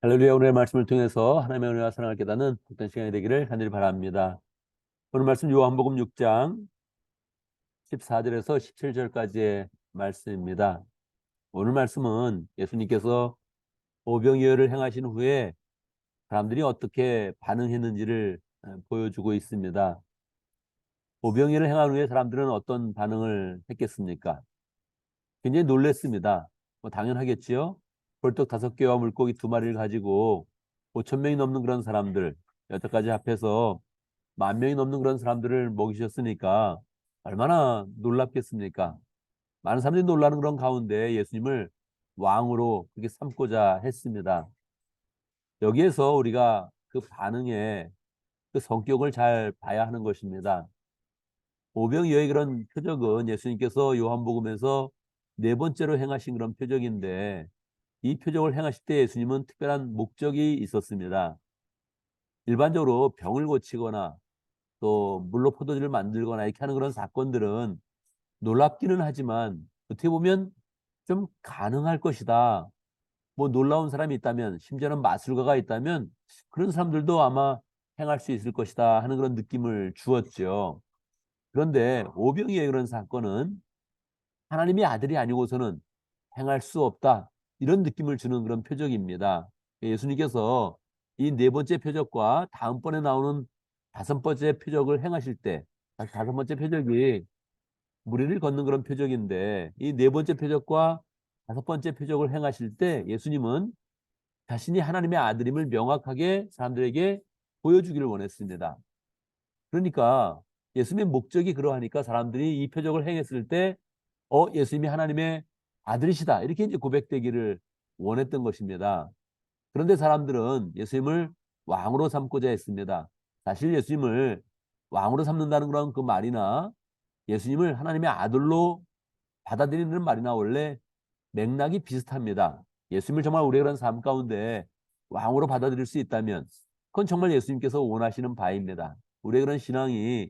할렐루야. 오늘의 말씀을 통해서 하나님의 은혜와 사랑을 깨닫는 복된 시간이 되기를 간절히 바랍니다. 오늘 말씀 요한복음 6장 14절에서 17절까지의 말씀입니다. 오늘 말씀은 예수님께서 오병이어를 행하신 후에 사람들이 어떻게 반응했는지를 보여주고 있습니다. 오병이어를 행한 후에 사람들은 어떤 반응을 했겠습니까? 굉장히 놀랬습니다. 뭐 당연하겠지요. 벌떡 5개와 물고기 2마리를 가지고 5천 명이 넘는 그런 사람들, 여태까지 합해서 10,000명이 넘는 그런 사람들을 먹이셨으니까 얼마나 놀랍겠습니까? 많은 사람들이 놀라는 그런 가운데 예수님을 왕으로 그렇게 삼고자 했습니다. 여기에서 우리가 그 반응의 그 성격을 잘 봐야 하는 것입니다. 오병이어의 그런 표적은 예수님께서 요한복음에서 4번째로 행하신 그런 표적인데 이 표적을 행하실 때 예수님은 특별한 목적이 있었습니다. 일반적으로 병을 고치거나 또 물로 포도주를 만들거나 이렇게 하는 그런 사건들은 놀랍기는 하지만 어떻게 보면 좀 가능할 것이다. 뭐 놀라운 사람이 있다면 심지어는 마술가가 있다면 그런 사람들도 아마 행할 수 있을 것이다 하는 그런 느낌을 주었죠. 그런데 오병이어의 그런 사건은 하나님의 아들이 아니고서는 행할 수 없다. 이런 느낌을 주는 그런 표적입니다. 예수님께서 이 4번째 표적과 다음번에 나오는 5번째 표적을 행하실 때, 5번째 표적이 무리를 걷는 그런 표적인데, 이 4번째 표적과 5번째 표적을 행하실 때 예수님은 자신이 하나님의 아들임을 명확하게 사람들에게 보여주기를 원했습니다. 그러니까 예수님의 목적이 그러하니까 사람들이 이 표적을 행했을 때 예수님이 하나님의 아들이시다. 이렇게 이제 고백되기를 원했던 것입니다. 그런데 사람들은 예수님을 왕으로 삼고자 했습니다. 사실 예수님을 왕으로 삼는다는 그런 그 말이나 예수님을 하나님의 아들로 받아들이는 말이나 원래 맥락이 비슷합니다. 예수님을 정말 우리의 그런 삶 가운데 왕으로 받아들일 수 있다면 그건 정말 예수님께서 원하시는 바입니다. 우리의 그런 신앙이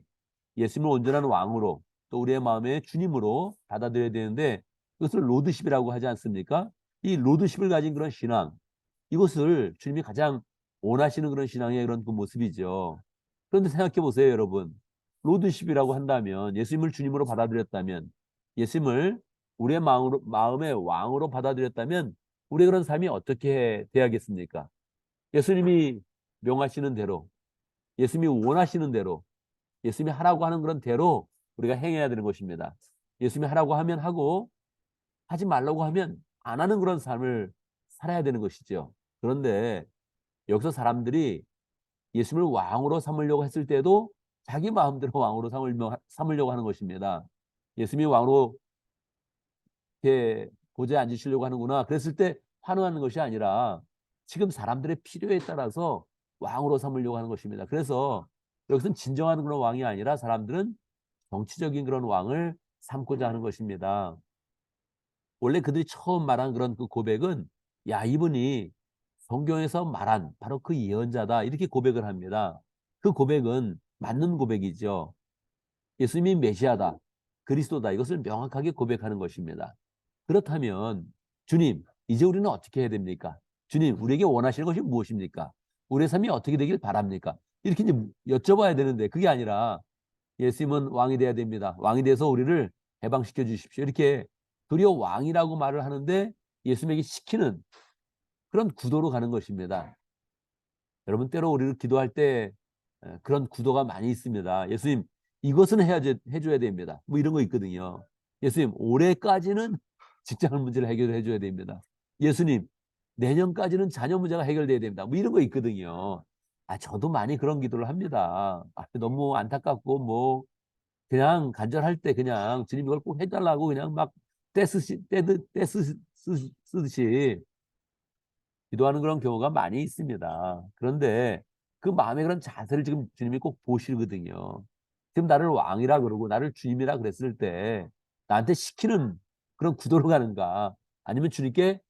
예수님을 온전한 왕으로 또 우리의 마음의 주님으로 받아들여야 되는데 이것을 로드십이라고 하지 않습니까? 이 로드십을 가진 그런 신앙, 이것을 주님이 가장 원하시는 그런 신앙의 그런 그 모습이죠. 그런데 생각해 보세요, 여러분. 로드십이라고 한다면 예수님을 주님으로 받아들였다면 예수님을 우리의 마음의 왕으로 받아들였다면 우리의 그런 삶이 어떻게 돼야겠습니까? 예수님이 명하시는 대로, 예수님이 원하시는 대로, 예수님이 하라고 하는 그런 대로 우리가 행해야 되는 것입니다. 예수님이 하라고 하면 하고 하지 말라고 하면 안 하는 그런 삶을 살아야 되는 것이죠. 그런데 여기서 사람들이 예수님을 왕으로 삼으려고 했을 때도 자기 마음대로 왕으로 삼으려고 하는 것입니다. 예수님이 왕으로 이렇게 보좌에 앉으시려고 하는구나. 그랬을 때 환호하는 것이 아니라 지금 사람들의 필요에 따라서 왕으로 삼으려고 하는 것입니다. 그래서 여기서는 진정한 그런 왕이 아니라 사람들은 정치적인 그런 왕을 삼고자 하는 것입니다. 원래 그들이 처음 말한 그런 그 고백은 야, 이분이 성경에서 말한 바로 그 예언자다. 이렇게 고백을 합니다. 그 고백은 맞는 고백이죠. 예수님이 메시아다. 그리스도다. 이것을 명확하게 고백하는 것입니다. 그렇다면 주님, 이제 우리는 어떻게 해야 됩니까? 주님, 우리에게 원하시는 것이 무엇입니까? 우리의 삶이 어떻게 되길 바랍니까? 이렇게 이제 여쭤봐야 되는데 그게 아니라 예수님은 왕이 돼야 됩니다. 왕이 돼서 우리를 해방시켜 주십시오. 이렇게 도리어 왕이라고 말을 하는데 예수님에게 시키는 그런 구도로 가는 것입니다. 여러분 때로 우리를 기도할 때 그런 구도가 많이 있습니다. 예수님 이것은 해줘야 됩니다. 뭐 이런 거 있거든요. 예수님 올해까지는 직장 문제를 해결해 줘야 됩니다. 예수님 내년까지는 자녀 문제가 해결돼야 됩니다. 뭐 이런 거 있거든요. 저도 많이 그런 기도를 합니다. 너무 안타깝고 뭐 그냥 간절할 때 그냥 주님 이걸 꼭 해달라고 그냥 막 떼쓰듯이 기도하는 그런 경우가 많이 있습니다. 그런데 그 마음의 그런 자세를 지금 주님이 꼭 보시거든요. 지금 나를 왕이라 그러고 나를 주님이라 그랬을 때 나한테 시키는 그런 구도로 가는가 아니면 주님께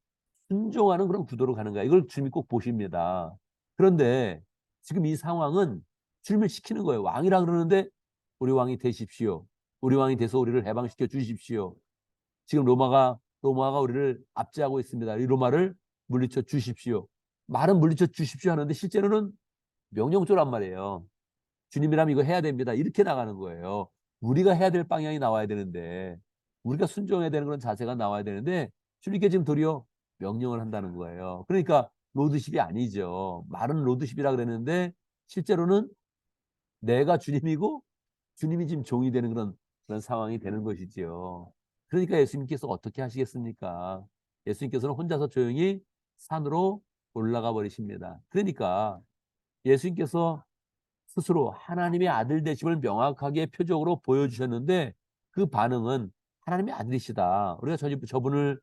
순종하는 그런 구도로 가는가 이걸 주님이 꼭 보십니다. 그런데 지금 이 상황은 주님을 시키는 거예요. 왕이라 그러는데 우리 왕이 되십시오. 우리 왕이 돼서 우리를 해방시켜 주십시오. 지금 로마가 우리를 압제하고 있습니다. 이 로마를 물리쳐 주십시오. 말은 물리쳐 주십시오 하는데 실제로는 명령조란 말이에요. 주님이라면 이거 해야 됩니다. 이렇게 나가는 거예요. 우리가 해야 될 방향이 나와야 되는데, 우리가 순종해야 되는 그런 자세가 나와야 되는데, 주님께 지금 도리어 명령을 한다는 거예요. 그러니까 로드십이 아니죠. 말은 로드십이라 그랬는데 실제로는 내가 주님이고 주님이 지금 종이 되는 그런 상황이 되는 것이지요. 그러니까 예수님께서 어떻게 하시겠습니까? 예수님께서는 혼자서 조용히 산으로 올라가 버리십니다. 그러니까 예수님께서 스스로 하나님의 아들 되심을 명확하게 표적으로 보여주셨는데 그 반응은 하나님의 아들이시다. 우리가 저분을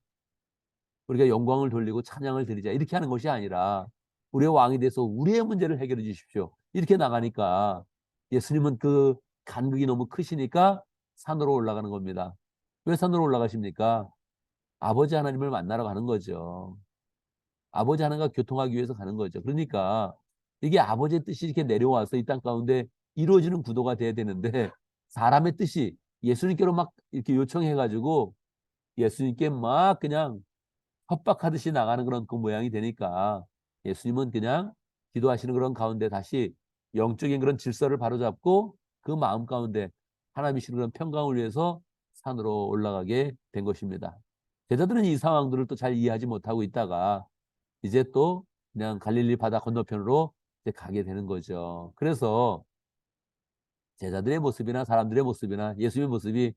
우리가 영광을 돌리고 찬양을 드리자 이렇게 하는 것이 아니라 우리의 왕이 돼서 우리의 문제를 해결해 주십시오. 이렇게 나가니까 예수님은 그 간극이 너무 크시니까 산으로 올라가는 겁니다. 왜 산으로 올라가십니까? 아버지 하나님을 만나러 가는 거죠. 아버지 하나님과 교통하기 위해서 가는 거죠. 그러니까 이게 아버지의 뜻이 이렇게 내려와서 이 땅 가운데 이루어지는 구도가 돼야 되는데 사람의 뜻이 예수님께로 막 이렇게 요청해가지고 예수님께 막 그냥 협박하듯이 나가는 그런 그 모양이 되니까 예수님은 그냥 기도하시는 그런 가운데 다시 영적인 그런 질서를 바로잡고 그 마음 가운데 하나님이 주시는 그런 평강을 위해서 산으로 올라가게 된 것입니다. 제자들은 이 상황들을 또 잘 이해하지 못하고 있다가 이제 또 그냥 갈릴리 바다 건너편으로 이제 가게 되는 거죠. 그래서 제자들의 모습이나 사람들의 모습이나 예수님의 모습이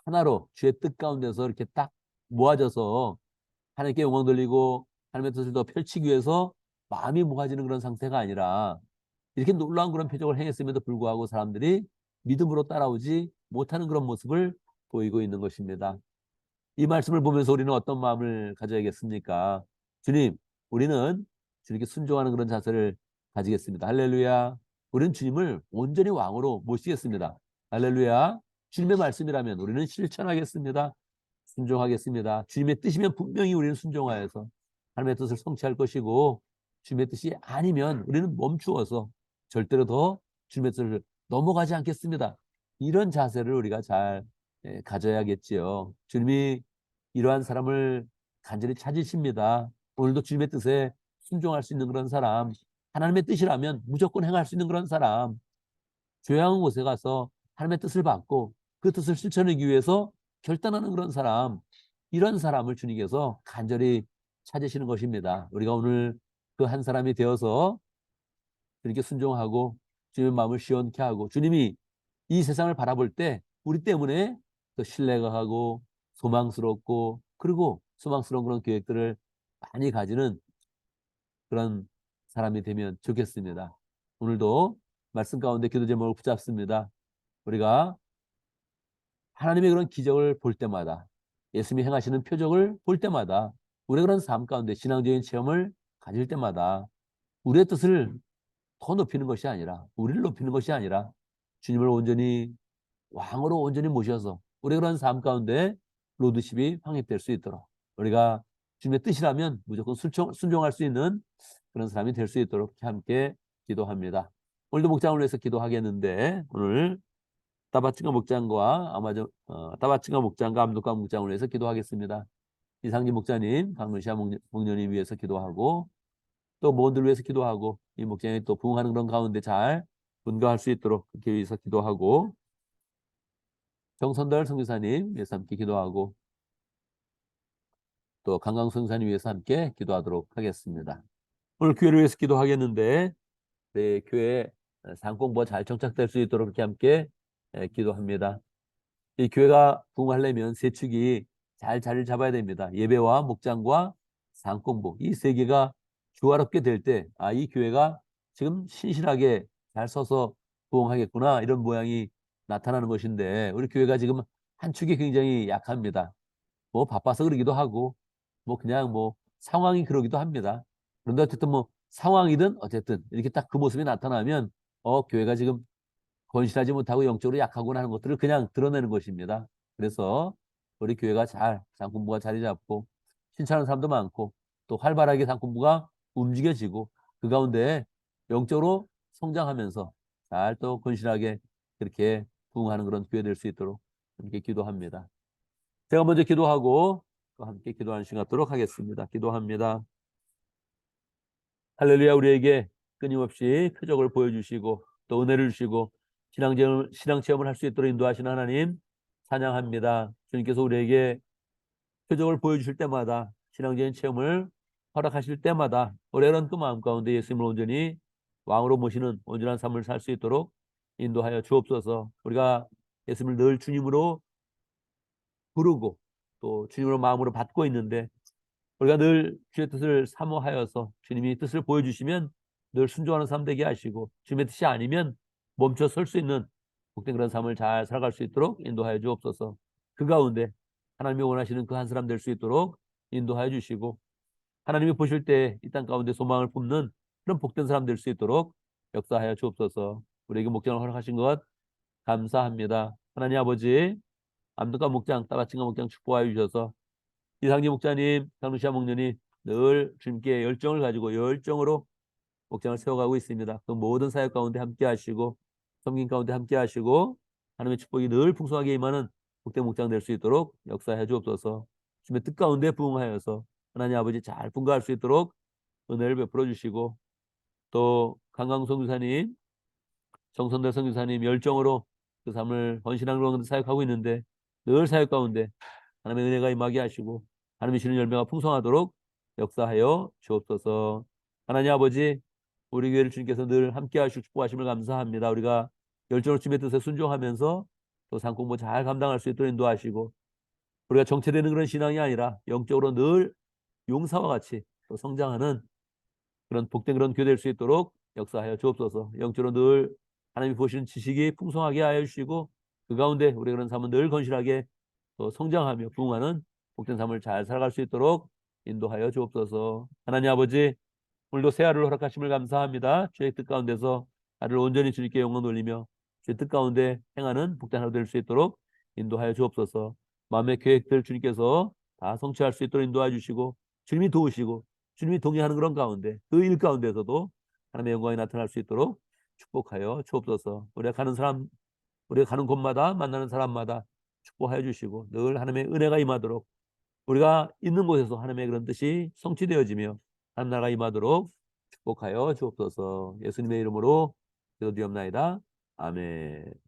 하나로 주의 뜻 가운데서 이렇게 딱 모아져서 하나님께 영광 돌리고 하나님의 뜻을 더 펼치기 위해서 마음이 모아지는 그런 상태가 아니라 이렇게 놀라운 그런 표적을 행했음에도 불구하고 사람들이 믿음으로 따라오지 못하는 그런 모습을 보이고 있는 것입니다. 이 말씀을 보면서 우리는 어떤 마음을 가져야겠습니까? 주님, 우리는 주님께 순종하는 그런 자세를 가지겠습니다. 할렐루야. 우리는 주님을 온전히 왕으로 모시겠습니다. 할렐루야. 주님의 말씀이라면 우리는 실천하겠습니다. 순종하겠습니다. 주님의 뜻이면 분명히 우리는 순종하여서 하나님의 뜻을 성취할 것이고 주님의 뜻이 아니면 우리는 멈추어서 절대로 더 주님의 뜻을 넘어가지 않겠습니다. 이런 자세를 우리가 잘 가져야겠지요. 주님이 이러한 사람을 간절히 찾으십니다. 오늘도 주님의 뜻에 순종할 수 있는 그런 사람, 하나님의 뜻이라면 무조건 행할 수 있는 그런 사람, 교양한 곳에 가서 하나님의 뜻을 받고 그 뜻을 실천하기 위해서 결단하는 그런 사람, 이런 사람을 주님께서 간절히 찾으시는 것입니다. 우리가 오늘 그 한 사람이 되어서 주님께 순종하고 주님의 마음을 시원케 하고 주님이 이 세상을 바라볼 때 우리 때문에 더 신뢰가 가고 소망스럽고 그리고 소망스러운 그런 계획들을 많이 가지는 그런 사람이 되면 좋겠습니다. 오늘도 말씀 가운데 기도 제목을 붙잡습니다. 우리가 하나님의 그런 기적을 볼 때마다 예수님이 행하시는 표적을 볼 때마다 우리가 그런 삶 가운데 신앙적인 체험을 가질 때마다 우리의 뜻을 더 높이는 것이 아니라 우리를 높이는 것이 아니라 주님을 온전히 왕으로 온전히 모셔서 우리가 그런 삶 가운데 로드십이 확립될 수 있도록 우리가 주님의 뜻이라면 무조건 순종할 수 있는 그런 사람이 될 수 있도록 함께 기도합니다. 오늘도 목장을 위해서 기도하겠는데 오늘 따바칭가 목장과 따바칭가 목장과 암독가 목장을 위해서 기도하겠습니다. 이상기 목자님, 강문시아 목녀님 위해서 기도하고 또 모원들 위해서 기도하고 이 목장이 또 부흥하는 그런 가운데 잘 분가할 수 있도록 그렇게 위해서 기도하고 정선달 선교사님 위해서 함께 기도하고 또 강강 선교사님 위해서 함께 기도하도록 하겠습니다. 오늘 교회를 위해서 기도하겠는데 네, 교회 상공부가 잘 정착될 수 있도록 그렇게 함께 기도합니다. 이 교회가 부흥하려면 세 축이 잘 자리를 잡아야 됩니다. 예배와 목장과 상공부 이 세 개가 조화롭게 될 때, 이 교회가 지금 신실하게 잘 서서 부흥하겠구나 이런 모양이 나타나는 것인데 우리 교회가 지금 한 축이 굉장히 약합니다. 뭐 바빠서 그러기도 하고 뭐 그냥 뭐 상황이 그러기도 합니다. 그런데 어쨌든 뭐 상황이든 어쨌든 이렇게 딱 그 모습이 나타나면 교회가 지금 건실하지 못하고 영적으로 약하구나 하는 것들을 그냥 드러내는 것입니다. 그래서 우리 교회가 잘 상공부가 자리 잡고 신청하는 사람도 많고 또 활발하게 상공부가 움직여지고 그 가운데 영적으로 성장하면서 잘 또 건실하게 그렇게 부흥하는 그런 교회 될 수 있도록 함께 기도합니다. 제가 먼저 기도하고 또 함께 기도하는 시간 갖도록 하겠습니다. 기도합니다. 할렐루야. 우리에게 끊임없이 표적을 보여주시고 또 은혜를 주시고 신앙 체험을 할 수 있도록 인도하시는 하나님 찬양합니다. 주님께서 우리에게 표적을 보여주실 때마다 신앙적인 체험을 허락하실 때마다 오래런 그 마음 가운데 예수님을 온전히 왕으로 모시는 온전한 삶을 살 수 있도록 인도하여 주옵소서. 우리가 예수님을 늘 주님으로 부르고 또 주님으로 마음으로 받고 있는데 우리가 늘 주의 뜻을 사모하여서 주님이 뜻을 보여주시면 늘 순종하는 삶 되게 하시고 주님의 뜻이 아니면 멈춰 설 수 있는 복된 그런 삶을 잘 살아갈 수 있도록 인도하여 주옵소서. 그 가운데 하나님이 원하시는 그 한 사람 될 수 있도록 인도하여 주시고 하나님이 보실 때 이 땅 가운데 소망을 뿜는 그런 복된 사람 될 수 있도록 역사하여 주옵소서. 우리에게 목장을 허락하신 것 감사합니다. 하나님 아버지 암독가 목장, 따라칭가 목장 축복하여 주셔서 이상지 목자님, 강루시아 목련이 늘 주님께 열정을 가지고 열정으로 목장을 세워가고 있습니다. 그 모든 사역 가운데 함께 하시고 섬긴 가운데 함께 하시고 하나님의 축복이 늘 풍성하게 임하는 복된 목장 될 수 있도록 역사해 주옵소서. 주님의 뜻 가운데 부응하여서 하나님 아버지 잘 분가할 수 있도록 은혜를 베풀어 주시고 또 강강성 교사님, 정선대 선교사님 열정으로 그 삶을 헌신하는 사역하고 있는데 늘 사역 가운데 하나님의 은혜가 임하게 하시고 하나님의 주는 열매가 풍성하도록 역사하여 주옵소서. 하나님 아버지 우리 교회를 주님께서 늘 함께 하시고 축복하심을 감사합니다. 우리가 열정으로 주님의 뜻에 순종하면서 또 상공부 잘 감당할 수 있도록 인도하시고 우리가 정체되는 그런 신앙이 아니라 영적으로 늘 용사와 같이 또 성장하는 그런 복된 그런 교회 될 수 있도록 역사하여 주옵소서. 영적으로 늘 하나님이 보시는 지식이 풍성하게 하여 주시고 그 가운데 우리 그런 삶은 늘 건실하게 또 성장하며 부흥하는 복된 삶을 잘 살아갈 수 있도록 인도하여 주옵소서. 하나님 아버지 오늘도 새 하루를 허락하심을 감사합니다. 주의 뜻 가운데서 하루를 온전히 주님께 영광 돌리며 주의 뜻 가운데 행하는 복된 하루 될 수 있도록 인도하여 주옵소서. 마음의 계획들 주님께서 다 성취할 수 있도록 인도해 주시고 주님이 도우시고 주님이 동의하는 그런 가운데 그 일 가운데서도 하나님의 영광이 나타날 수 있도록 축복하여 주옵소서. 우리가 가는 곳마다 만나는 사람마다 축복하여 주시고 늘 하나님의 은혜가 임하도록 우리가 있는 곳에서 하나님의 그런 뜻이 성취되어지며 하나님 나라가 임하도록 축복하여 주옵소서. 예수님의 이름으로 기도드리옵나이다. 아멘.